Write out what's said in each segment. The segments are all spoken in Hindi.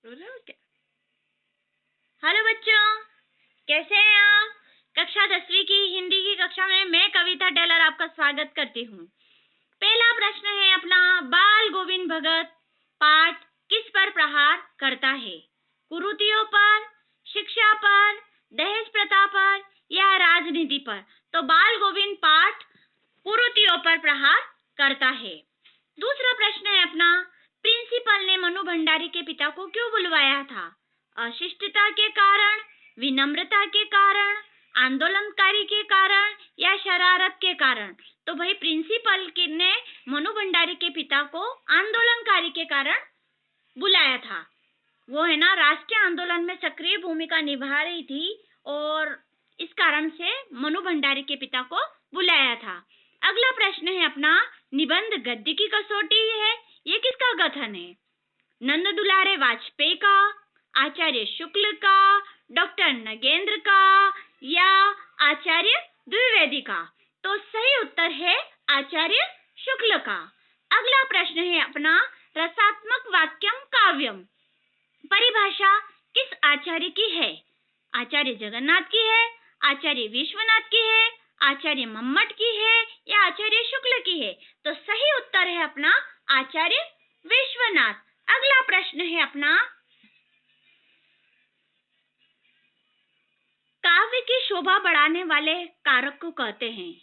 हेलो बच्चों, कैसे हैं आप? कक्षा 10वीं की हिंदी की कक्षा में मैं कविता टेलर आपका स्वागत करती हूँ। पहला प्रश्न है अपना, बाल गोविंद भगत पाठ किस पर प्रहार करता है? कुरीतियों पर, शिक्षा पर, दहेज प्रथा पर या राजनीति पर? तो बाल गोविंद पाठ कुरीतियों पर प्रहार करता है। दूसरा प्रश्न है अपना, प्रिंसिपल ने मनु भंडारी के पिता को क्यों बुलवाया था? अशिष्टता के कारण, विनम्रता के कारण, आंदोलनकारी के कारण या शरारत के कारण? तो भाई प्रिंसिपल ने मनु भंडारी के पिता को आंदोलनकारी के कारण बुलाया था। वो है ना राष्ट्रीय आंदोलन में सक्रिय भूमिका निभा रही थी और इस कारण से मनु भंडारी के पिता को बुलाया था। अगला प्रश्न है अपना, निबंध गद्य की कसौटी है, ये किसका कथन है? नंद दुलारे वाजपेयी का, आचार्य शुक्ल का, डॉक्टर नगेंद्र का या आचार्य द्विवेदी का? तो सही उत्तर है आचार्य शुक्ल का। अगला प्रश्न है अपना, रसात्मक वाक्यम काव्यम परिभाषा किस आचार्य की है? आचार्य जगन्नाथ की है, आचार्य विश्वनाथ की है, आचार्य मम्मट की है या आचार्य शुक्ल की है? तो सही उत्तर है अपना आचार्य विश्वनाथ। अगला प्रश्न है अपना, काव्य की शोभा बढ़ाने वाले कारक को कहते हैं।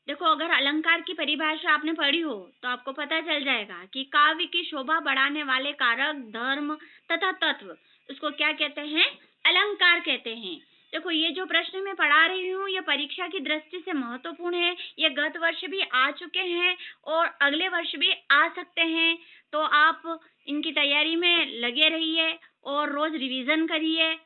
देखो, अगर अलंकार की परिभाषा आपने पढ़ी हो तो आपको पता चल जाएगा कि काव्य की शोभा बढ़ाने वाले कारक, धर्म तथा तत्व, उसको क्या कहते हैं? अलंकार कहते हैं। देखो, ये जो प्रश्न मैं पढ़ा रही हूँ ये परीक्षा की दृष्टि से महत्वपूर्ण है। ये गत वर्ष भी आ चुके हैं और अगले वर्ष भी आ सकते हैं, तो आप इनकी तैयारी में लगे रहिए और रोज रिवीजन करिए।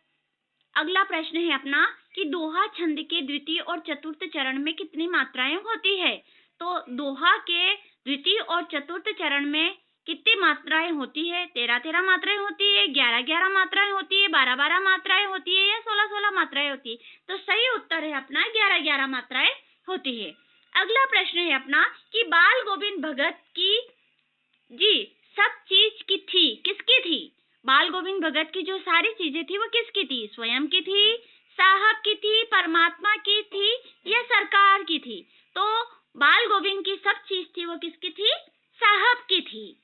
अगला प्रश्न है अपना कि दोहा छंद के द्वितीय और चतुर्थ चरण में कितनी मात्राएं होती है? तो दोहा के द्वितीय और चतुर्थ चरण में कितनी मात्राएं होती है? 13-13 मात्राएं होती है, 11-11 मात्राएं होती है, 12-12 मात्राएं होती है या 16-16 मात्राएं होती है? तो सही उत्तर है अपना 11-11 मात्राएं होती है। अगला प्रश्न है अपना कि बाल गोविंद भगत की सब चीज की थी, किसकी थी? बाल गोविंद भगत की जो सारी चीजें थी वो किसकी थी? स्वयं की थी, साहब की थी, परमात्मा की थी या सरकार की थी? तो बाल गोविंद की सब चीज थी वो किसकी थी? साहब की थी।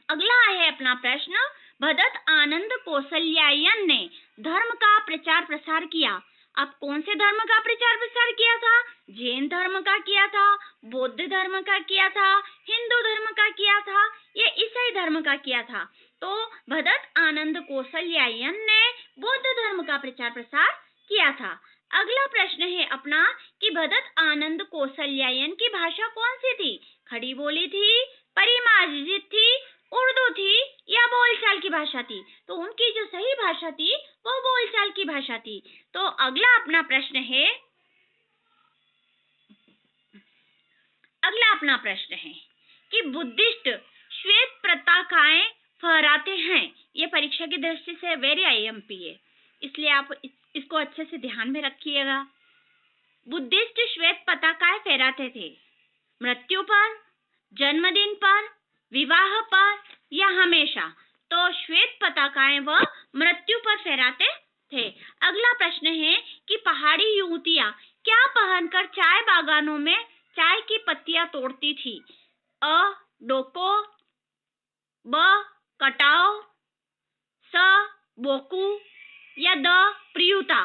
अगला है अपना प्रश्न, भगत आनंद कौशल्यायन ने धर्म का प्रचार प्रसार किया। अब कौन से धर्म का प्रचार प्रसार किया था? जैन धर्म का किया था, बौद्ध धर्म का किया था, हिंदू धर्म का किया था या ईसाई धर्म का किया था? तो भगत आनंद कौशल्यायन ने बौद्ध धर्म का प्रचार प्रसार किया था। अगला प्रश्न है अपना कि भगत आनंद कौशल्यायन की भाषा कौन सी थी? खड़ी बोली थी, परिमार्जित थी, उर्दू थी या बोलचाल की भाषा थी? तो उनकी जो सही भाषा थी वो बोलचाल की भाषा थी। तो अगला अपना प्रश्न है कि बुद्धिस्ट श्वेत पताकाएं फहराते हैं। ये परीक्षा की दृष्टि से वेरी आईएमपी है, इसलिए आप इसको अच्छे से ध्यान में रखिएगा। बुद्धिस्ट श्वेत पताकाएं फहराते थे मृत्यु पर, जन्मदिन पर, विवाह पर या हमेशा? तो श्वेत पताकाएं वह मृत्यु पर फहराते थे। अगला प्रश्न है कि पहाड़ी युवतियां क्या पहनकर चाय बागानों में चाय की पत्तियां तोड़ती थी? अ डोको, ब कटाव, स बोकू या द प्रियुता?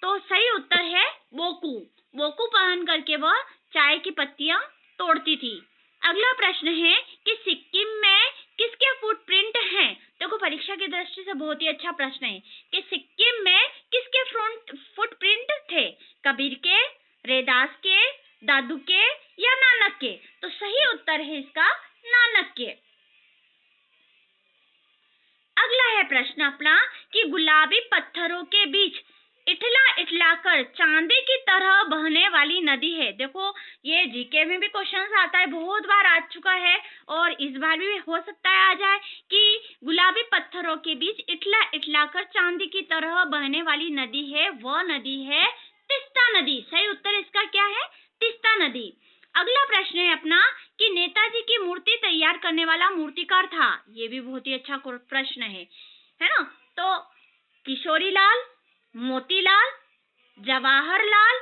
तो सही उत्तर है बोकू। बोकू पहन करके वह चाय की पत्तियां तोड़ती थी। अगला प्रश्न है कि सिक्किम में किसके फुटप्रिंट हैं? देखो, परीक्षा की दृष्टि से बहुत ही अच्छा प्रश्न है कि सिक्किम में किसके फुटप्रिंट थे? कबीर के, रैदास के, दादू के या नानक के? तो सही उत्तर है इसका नानक के। अगला है प्रश्न अपना कि गुलाबी पत्थरों के बीच इठला कर चांदी की तरह बहने वाली नदी है। देखो, ये जीके में भी क्वेश्चन आता है, बहुत बार आ चुका है और इस बार भी हो सकता है आ जाए कि गुलाबी पत्थरों के बीच इठला कर चांदी की तरह बहने वाली नदी है, वह नदी है तीस्ता नदी। सही उत्तर इसका क्या है? तीस्ता नदी। अगला प्रश्न है अपना कि नेताजी की मूर्ति तैयार तैयार करने वाला मूर्तिकार था? ये भी बहुत ही अच्छा प्रश्न है ना? तो किशोरीलाल, मोतीलाल, जवाहरलाल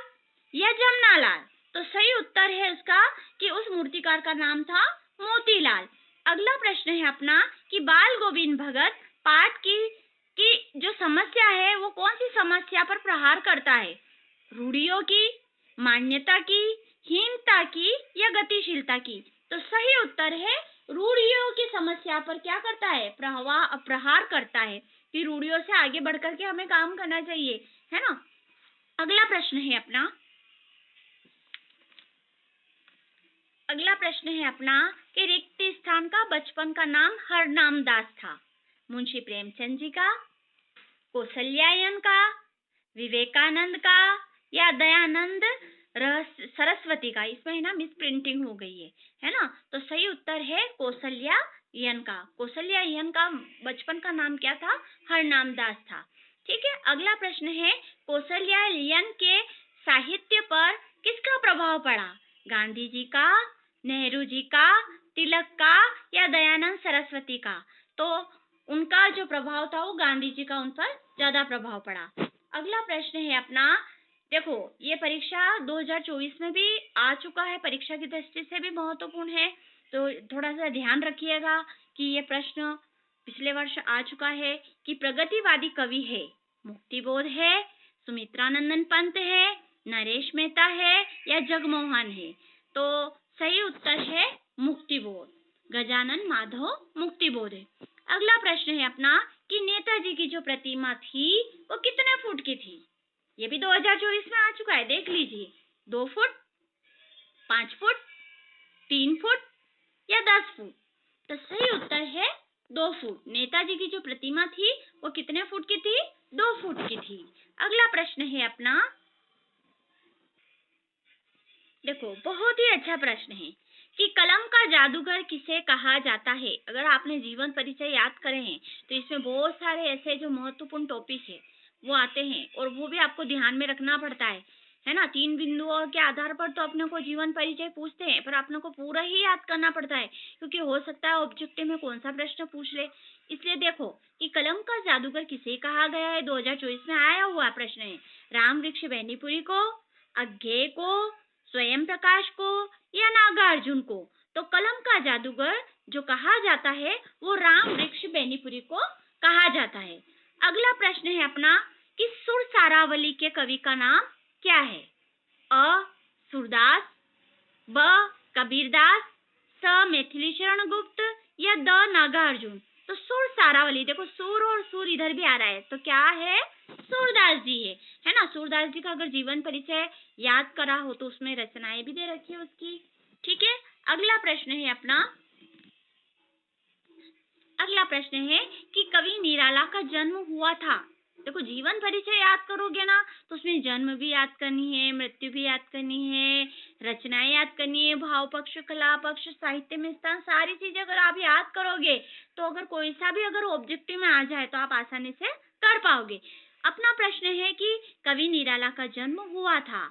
या जमनालाल? तो सही उत्तर है उसका कि उस मूर्तिकार का नाम था मोतीलाल। अगला प्रश्न है अपना कि बाल गोविंद भगत पाठ की जो समस्या है वो कौन सी समस्या पर प्रहार करता है? रूढ़ियों की, मान्यता की, हीनता की या गतिशीलता की? तो सही उत्तर है रूढ़ियों की समस्या पर क्या करता है? प्रहार करता है कि रूढ़ियों से आगे बढ़कर के हमें काम करना चाहिए, है ना? अगला प्रश्न है अपना कि रिक्त स्थान का बचपन का नाम हरनाम दास था। मुंशी प्रेमचंद जी का, कौशल्यायन का, विवेकानंद का या दयानंद सरस्वती का? इसमें है ना मिस प्रिंटिंग हो गई है ना? तो सही उत्तर है कौशल्यायन का। कौशल्यायन का बचपन का नाम क्या था? हरनाम दास था। ठीक है, अगला प्रश्न है कौशल्यायन के साहित्य पर किसका प्रभाव पड़ा? गांधी जी का, नेहरू जी का, तिलक का या दयानंद सरस्वती का? तो उनका जो प्रभाव था वो गांधी जी का उन पर ज्यादा प्रभाव पड़ा। अगला प्रश्न है अपना, देखो ये परीक्षा 2024 में भी आ चुका है, परीक्षा की दृष्टि से भी महत्वपूर्ण है, तो थोड़ा सा ध्यान रखिएगा कि ये प्रश्न पिछले वर्ष आ चुका है कि प्रगतिवादी कवि है मुक्तिबोध है, सुमित्रानंदन पंत है, नरेश मेहता है या जगमोहन है? तो सही उत्तर है मुक्तिबोध, गजानन माधव मुक्तिबोध है। अगला प्रश्न है अपना कि नेताजी की जो प्रतिमा थी वो कितने फुट की थी? ये भी 2024 में आ चुका है, देख लीजिए। 2 फुट, 5 फुट, 3 फुट या 10 फुट? तो सही उत्तर है 2 फुट। नेताजी की जो प्रतिमा थी वो कितने फुट की थी? 2 फुट की थी। अगला प्रश्न है अपना, देखो बहुत ही अच्छा प्रश्न है कि कलम का जादूगर किसे कहा जाता है? अगर आपने जीवन परिचय याद करे हैं तो इसमें बहुत सारे ऐसे जो महत्वपूर्ण टॉपिक है वो आते हैं और वो भी आपको ध्यान में रखना पड़ता है ना? 3 बिंदुओं के आधार पर तो अपने को जीवन परिचय पूछते हैं, पर अपने को पूरा ही याद करना पड़ता है क्योंकि हो सकता है ऑब्जेक्टिव में कौन सा प्रश्न पूछ ले। इसलिए देखो कि कलम का जादूगर किसे कहा गया है, 2024 में आया हुआ प्रश्न है। राम वृक्ष बेनीपुरी को, अज्ञे को, स्वयं प्रकाश को या नागार्जुन को? तो कलम का जादूगर जो कहा जाता है वो राम वृक्ष बेनीपुरी को कहा जाता है। अगला प्रश्न है अपना कि सुर सारावली के कवि का नाम क्या है? अ सूरदास, ब कबीरदास, स मैथिली शरण गुप्त या द नागार्जुन? तो सुर सारावली, देखो सुर और सुर इधर भी आ रहा है, तो क्या है? सूरदास जी है ना? सूरदास जी का अगर जीवन परिचय याद करा हो तो उसमें रचनाएं भी दे रखी है उसकी। ठीक है, अगला प्रश्न है अपना, अगला प्रश्न है कि कवि निराला का जन्म हुआ था। देखो जीवन परिचय याद करोगे ना तो उसमें जन्म भी याद करनी है, मृत्यु भी याद करनी है, रचनाएं याद करनी है, भाव पक्ष, कला पक्ष, साहित्य में स्थान, सारी चीजें अगर आप याद करोगे तो अगर कोई सा भी अगर ऑब्जेक्टिव में आ जाए तो आप आसानी से कर पाओगे। अपना प्रश्न है कि कवि निराला का जन्म हुआ था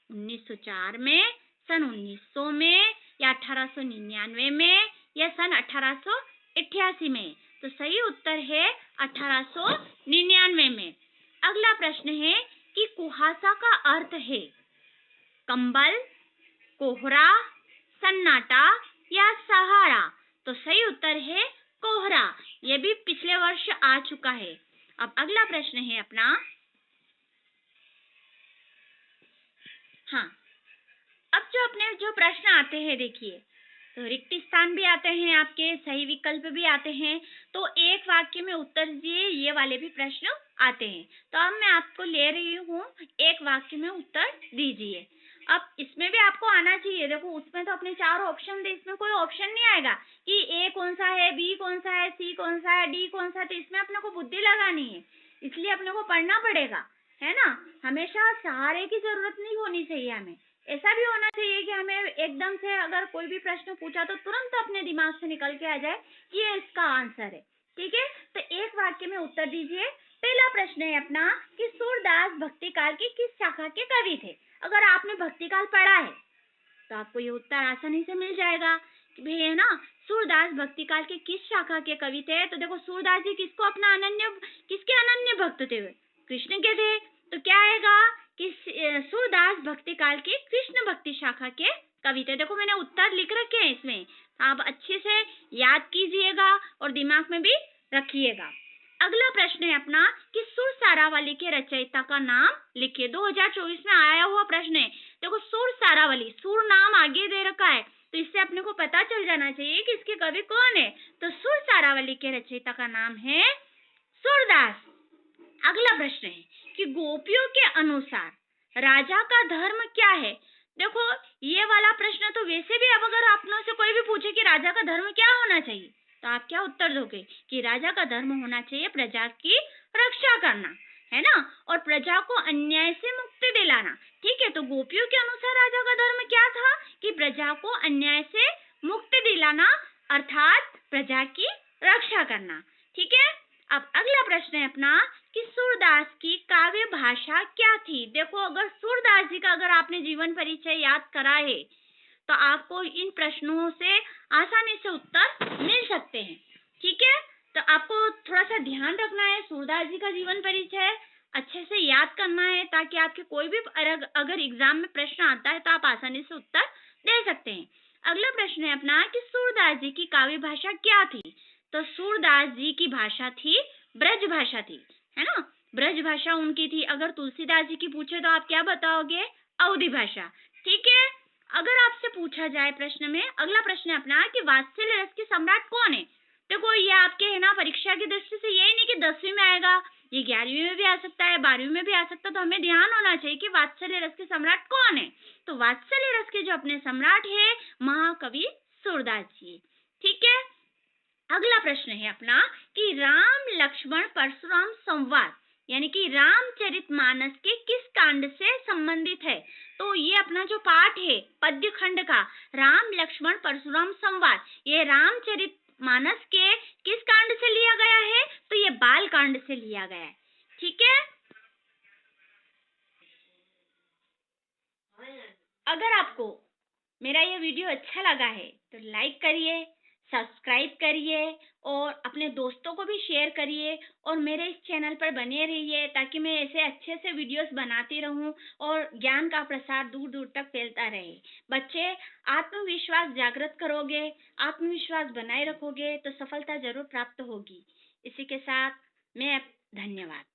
1904 में, सन 1900 में या 1899 में या सन 1888 में? तो सही उत्तर है 1899 में। अगला प्रश्न है कि कुहासा का अर्थ है कंबल, कोहरा, सन्नाटा या सहारा? तो सही उत्तर है कोहरा। यह भी पिछले वर्ष आ चुका है। अब अगला प्रश्न है अपना, हाँ अब जो अपने जो प्रश्न आते हैं देखिए, तो रिक्त स्थान भी आते हैं आपके, सही विकल्प भी आते हैं, तो एक वाक्य में उत्तर दिए ये वाले भी प्रश्न आते हैं। तो अब मैं आपको ले रही हूँ, एक वाक्य में उत्तर दीजिए। अब इसमें भी आपको आना चाहिए, देखो उसमें तो अपने 4 ऑप्शन थे, इसमें कोई ऑप्शन नहीं आएगा कि ए कौन सा है, बी कौन सा है, सी कौन सा है, डी कौन सा है। तो इसमें अपने को बुद्धि लगानी है, इसलिए अपने को पढ़ना पड़ेगा, है ना? हमेशा सहारे की जरूरत नहीं होनी चाहिए, हमें ऐसा भी होना चाहिए कि हमें एकदम से अगर कोई भी प्रश्न पूछा तो तुरंत अपने दिमाग से निकल के आ जाए कि ये इसका आंसर है। ठीक है, तो एक वाक्य में उत्तर दीजिए। पहला प्रश्न है अपना कि सूरदास भक्तिकाल की किस शाखा के कवि थे? अगर आपने भक्तिकाल पढ़ा है तो आपको ये उत्तर आसानी से मिल जाएगा कि भाई है ना, सूरदास सूरदास भक्ति काल के किस शाखा के कवि थे? तो देखो सूरदास जी किसके अनन्य भक्त थे? कृष्ण के थे। तो क्या आएगा कि सूरदास भक्ति काल के कृष्ण भक्ति शाखा के कवि थे। देखो मैंने उत्तर लिख रखे हैं इसमें, आप अच्छे से याद कीजिएगा और दिमाग में भी रखिएगा। अगला प्रश्न है अपना कि सुर सारावली के रचयिता का नाम लिखिए। 2024 में आया हुआ प्रश्न है। देखो सुर सारावली, सुर नाम आगे दे रखा है तो इससे अपने को पता चल जाना चाहिए कि इसके कवि कौन है। तो सुर सारावली के रचयिता का नाम है सूरदास। अगला प्रश्न है कि गोपियों के अनुसार राजा का धर्म क्या है? देखो ये वाला प्रश्न तो वैसे भी, अब अगर आप में से कोई भी पूछे कि राजा का धर्म क्या होना चाहिए तो आप क्या उत्तर दोगे कि राजा का धर्म होना चाहिए प्रजा की रक्षा करना, है ना, और प्रजा को अन्याय से मुक्ति दिलाना। ठीक है, तो गोपियों के अनुसार राजा का धर्म क्या था कि प्रजा को अन्याय से मुक्ति दिलाना, अर्थात प्रजा की रक्षा करना। ठीक है, अब अगला प्रश्न है अपना कि सूरदास की काव्य भाषा क्या थी? देखो अगर सूरदास जी का अगर आपने जीवन परिचय याद करा है तो आपको इन प्रश्नों से आसानी से उत्तर मिल सकते हैं। ठीक है, तो आपको थोड़ा सा ध्यान रखना है, सूरदास जी का जीवन परिचय अच्छे से याद करना है ताकि आपके कोई भी अगर एग्जाम में प्रश्न आता है तो आप आसानी से उत्तर दे सकते हैं। अगला प्रश्न है अपना कि सूरदास जी की काव्य भाषा क्या थी? तो सूरदास जी की भाषा थी ब्रज भाषा थी, है ना, ब्रज भाषा उनकी थी। अगर तुलसीदास जी की पूछे तो आप क्या बताओगे? अवधी भाषा। ठीक है, अगर आपसे पूछा जाए प्रश्न में, अगला प्रश्न है अपना कि वात्सल्य रस के सम्राट कौन है? देखो ये आपके है ना परीक्षा की दृष्टि से यही नहीं कि 10वीं में आएगा, ये 11वीं में भी आ सकता है, 12वीं में भी आ सकता है। तो हमें ध्यान होना चाहिए कि वात्सल्य रस के सम्राट कौन है। तो वात्सल्य रस के जो अपने सम्राट है महाकवि सूरदास जी। ठीक है, अगला प्रश्न है अपना कि राम लक्ष्मण परशुराम संवाद यानी कि रामचरितमानस के किस कांड से संबंधित है? तो ये अपना जो पाठ है पद्य खंड का राम लक्ष्मण परशुराम संवाद, ये रामचरितमानस के किस कांड से लिया गया है? तो ये बाल कांड से लिया गया है। ठीक है, अगर आपको मेरा ये वीडियो अच्छा लगा है तो लाइक करिए, सब्सक्राइब करिए और अपने दोस्तों को भी शेयर करिए और मेरे इस चैनल पर बने रहिए ताकि मैं ऐसे अच्छे से वीडियोस बनाती रहूं और ज्ञान का प्रसार दूर दूर तक फैलता रहे। बच्चे आत्मविश्वास जागृत करोगे, आत्मविश्वास बनाए रखोगे तो सफलता जरूर प्राप्त होगी। इसी के साथ मैं धन्यवाद।